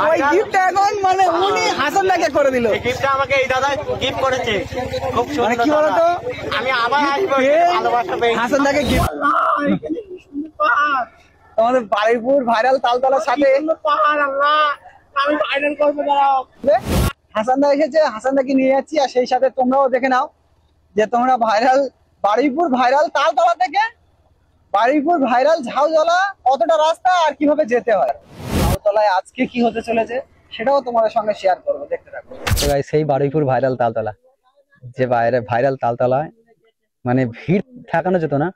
ওই গিফটটা এখন মানে উনি হাসানদাকে করে দিল। গিফটটা আমাকে এই দাদা গিফট করেছে, খুব সুন্দর। মানে কি বলতো, আমি আবার আসবো ভালোবাসা পেয়ে হাসানদাকে গিফট। তোমাদের বারুইপুর ভাইরাল তালতলার সাথে পাহাড়, আল্লাহ আমি ফাইনাল করবো। দাঁড়াও, হাসানদা এসেছে, হাসানদাকে নিয়ে যাচ্ছি। আর সেই সাথে তোমরাও দেখে নাও যে তোমরা ভাইরাল বারুইপুর ভাইরাল তালতলা থেকে বারুইপুর ভাইরাল ঝাউতলা কতটা রাস্তা আর কিভাবে যেতে হয়। ঝাউতলায় আজকে কি হতে চলেছে সেটাও তোমাদের সঙ্গে শেয়ার করবো, দেখতে থাকো। সেই বারুইপুর ভাইরাল তালতলা, যে ভাইরাল তালতলায় মানে ভিড় ঠেকানো যেত না,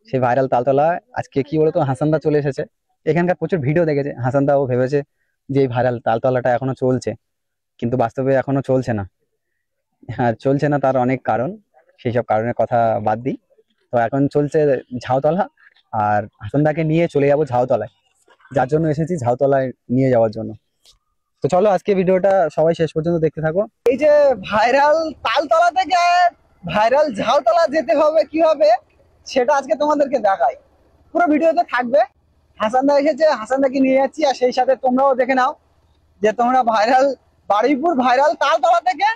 সেই ভাইরাল তালতলা আজকে কি বলতো হাসানদা চলে এসেছে। এখানকার প্রচুর ভিডিও দেখেছে হাসানদা, ও ভেবেছে যে এই ভাইরাল তালতলাটা এখনো চলছে, কিন্তু বাস্তবে এখনো চলছে না। হ্যাঁ, চলছে না, তার অনেক কারণ, সেই সব কারণের কথা বাদ দিই। তো এখন চলছে ঝাউতলা, আর হাসানদাকে নিয়ে চলে যাবো ঝাউতলায়, যার জন্য এসেছি ঝাউতলায় নিয়ে যাওয়ার জন্য। তো চলো আজকে ভিডিওটা সবাই শেষ পর্যন্ত দেখতে থাকো। এই যে ভাইরাল তালতলা থেকে ভাইরাল ঝাউতলা যেতে হবে কিভাবে সেটা আজকে তোমাদেরকে দেখাই, পুরো ভিডিওতে থাকবে। হাসানদা এসেছে, হাসানদাকে নিয়ে যাচ্ছি। আর সেই সাথে তোমরাও দেখে নাও যে তোমরা ভাইরাল বারুইপুর ভাইরাল তালতলা থেকে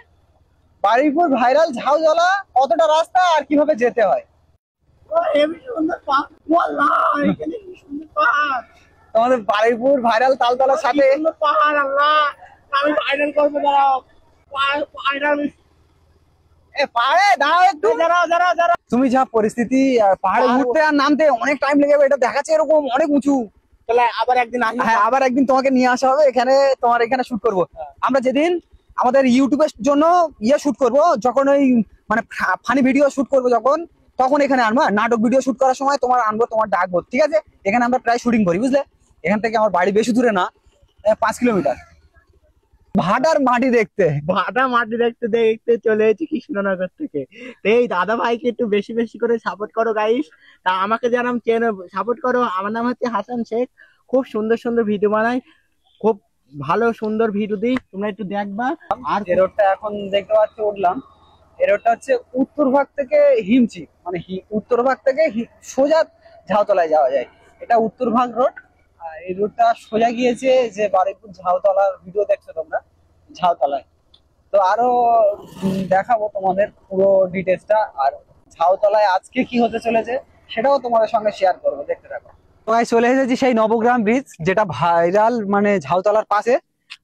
বারুইপুর ভাইরাল ঝাউতলা কতটা রাস্তা আর কিভাবে যেতে হয়। তোমাদের বারুইপুর ভাইরাল তালতলার সাথে পাহাড়, আল্লাহ আমি ফাইনাল করবো। দাঁড়াও, ফাইনাল পাহাড়ে দাঁড়াও একটু, তুমি যা পরিস্থিতি, পাহাড়ে উঠতে আর নামতে অনেক টাইম লেগে যাবে, এটা দেখাচ্ছে এরকম অনেক উঁচু। তাহলে আবার একদিন আসি। হ্যাঁ, আবার একদিন তোমাকে নিয়ে আসা হবে এখানে, তোমার এখানে শুট করবো। আমরা যেদিন আমাদের ইউটিউবের জন্য শুট করবো, যখন ওই মানে ফানি ভিডিও শুট করবো তখন এখানে আনবো। নাটক ভিডিও শুট করার সময় তোমার আনবো, তোমার ডাকবো, ঠিক আছে? এখানে আমরা প্রায় শুটিং করি, বুঝলে? এখান থেকে আমার বাড়ি বেশি দূরে না, 5 কিলোমিটার। ভাটার মাটি দেখতে দেখতে চলে এসেছি কৃষ্ণনগর থেকে। এই দাদা ভাইকে একটু বেশি বেশি করে সাপোর্ট করো গাইস। তা আমাকে যারা সাপোর্ট করো, আমার নাম হচ্ছে হাসান শেখ। খুব সুন্দর সুন্দর ভিডিও বানাই, খুব ভালো সুন্দর ভিডিও দিই, তোমরা একটু দেখবা। আর এই রোডটা এখন দেখতে পাচ্ছি উঠলাম, এই রোডটা হচ্ছে উত্তর ভাগ থেকে হিমচি, মানে উত্তর ভাগ থেকে সোজা ঝাউতলায় যাওয়া যায়। এটা উত্তর ভাগ রোড। আর এই রোডটা সোজা গিয়েছে যে বারুইপুর ঝাউতলার ভিডিও দেখছো তোমরা ঝাউতলায়। তো আরো দেখাবো তোমাদের পুরো ডিটেলসটা, আর ঝাউতলায় আজকে কি হতে চলেছে সেটাও তোমাদের সঙ্গে শেয়ার করবো, দেখতে থাকো। চলে এসেছি সেই নবগ্রাম ব্রিজ, যেটা ভাইরাল মানে ঝাউতলার পাশে।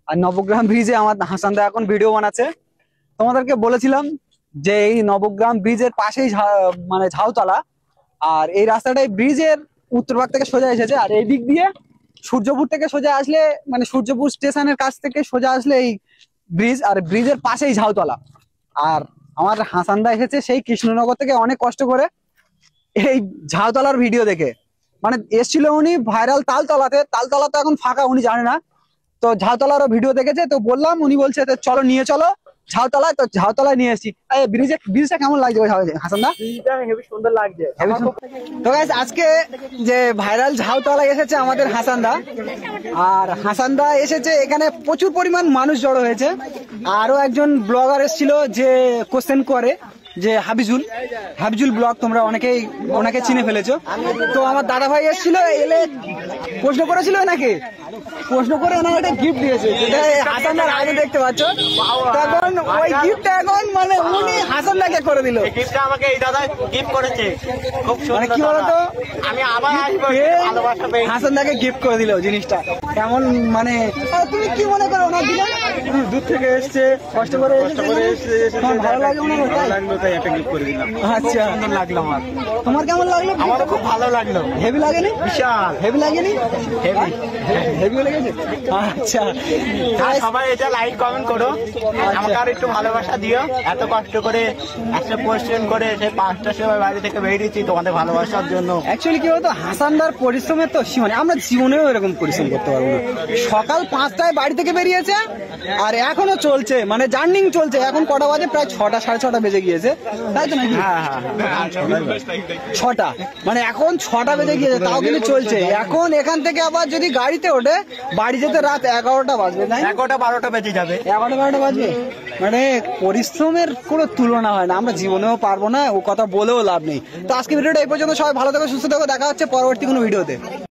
আর নবগ্রাম ব্রিজে আমার হাসানদা এখন ভিডিও বানাচ্ছে। তোমাদেরকে বলেছিলাম যে এই নবগ্রাম ব্রিজের পাশেই মানে ঝাউতলা। আর এই রাস্তাটাই ব্রিজের উত্তর ভাগ থেকে সোজা এসেছে। আর এই দিক দিয়ে সূর্যপুর থেকে সোজা আসলে, মানে সূর্যপুর স্টেশনের কাছ থেকে সোজা আসলে এই ব্রিজ, আর ব্রিজের পাশেই ঝাউতলা। আর আমার হাসানদা এসেছে সেই কৃষ্ণনগর থেকে অনেক কষ্ট করে এই ঝাউতলার ভিডিও দেখে, মানে এসেছিল উনি ভাইরাল তালতলাতে। তালতলা তো এখন ফাঁকা, উনি জানে না। তো ঝাউতলারও ভিডিও দেখেছে, তো বললাম, উনি বলছে চলো নিয়ে চলো ঝাউতলায়। তো ঝাউতলায় নিয়ে এসেছি। ব্রিজটা কেমন লাগছে হাসানদা? হেবি সুন্দর লাগছে। তো গাইস, আজকে যে ভাইরাল ঝাউতলায় এসেছে আমাদের হাসানদা, আর হাসানদা এসেছে এখানে প্রচুর পরিমাণ মানুষ জড়ো হয়েছে। আরো একজন ব্লগার এসেছিল যে কোশ্চেন করে, যে হাবিজুল ব্লগ, তোমরা অনেকেই ওনাকে চিনে ফেলেছো। তো আমার দাদা ভাই এসেছিল, এলে প্রশ্ন করেছিল নাকি, প্রশ্ন করে ওনাকে একটা গিফট দিয়েছে, যেটা হাসানদার আগে দেখতে পাচ্ছ। তখন ওই গিফটটা এখন মানে উনি হাসানদাকে করে দিল। গিফটটা আমাকে এই দাদা গিফট করেছে, খুব সুন্দর। মানে কি বলতো, আমি আবার আসবো ভালোবাসা পেয়ে। হাসানদাকে গিফট করে দিল জিনিসটা। কেমন মানে তুমি কি মনে করো ওনার দিলে? দূর থেকে এসছে, কষ্ট করে এসছে, ভালো লাগে ওনার, তাই একটা গিফট করে দিলাম। আচ্ছা, সুন্দর লাগলো আমার। তোমার কেমন লাগলো? আমারও খুব ভালো লাগলো। হেভি লাগেনি? বিশাল হেভি লাগেনি? হেভি লেগেছে। আচ্ছা, সবাই এটা লাইক কমেন্ট করো, আমাকে আর একটু ভালোবাসা দিও। এত কষ্ট করে একটা কোয়েশ্চেন করে সেই 5টার সময় বাড়ি থেকে বেরিয়েছি তোমাদের ভালোবাসার জন্য। অ্যাকচুয়ালি কি বলতো, হাসানদার পরিশ্রমের তো সীমানে, আমরা জীবনেও এরকম পরিশ্রম করতে পারবো না। সকাল 5টায় বাড়ি থেকে বেরিয়েছে, আর এখনো চলছে, মানে জার্নিং চলছে। এখন কটা বাজে? প্রায় 6টা, 6:30 বেজে গিয়েছে, তাই তো নাকি? হ্যাঁ, 6টা, মানে এখন 6টা বেজে গিয়েছে, তাও কিন্তু চলছে। এখন এখান থেকে আবার যদি গাড়িতে ওঠে বাড়ি যেতে রাত 11টা বাজবে, তাই 11টা 12টা বেজে যাবে। 11টা 12টা বাজবে। মানে পরিশ্রমের কোনো তুলনা হয় না, আমরা জীবনেও পারবো না, ও কথা বলেও লাভ নেই। তো আজকে ভিডিওটা এই পর্যন্ত। সবাই ভালো থাকো, সুস্থ থাকো, দেখা হচ্ছে পরবর্তী কোনো ভিডিওতে।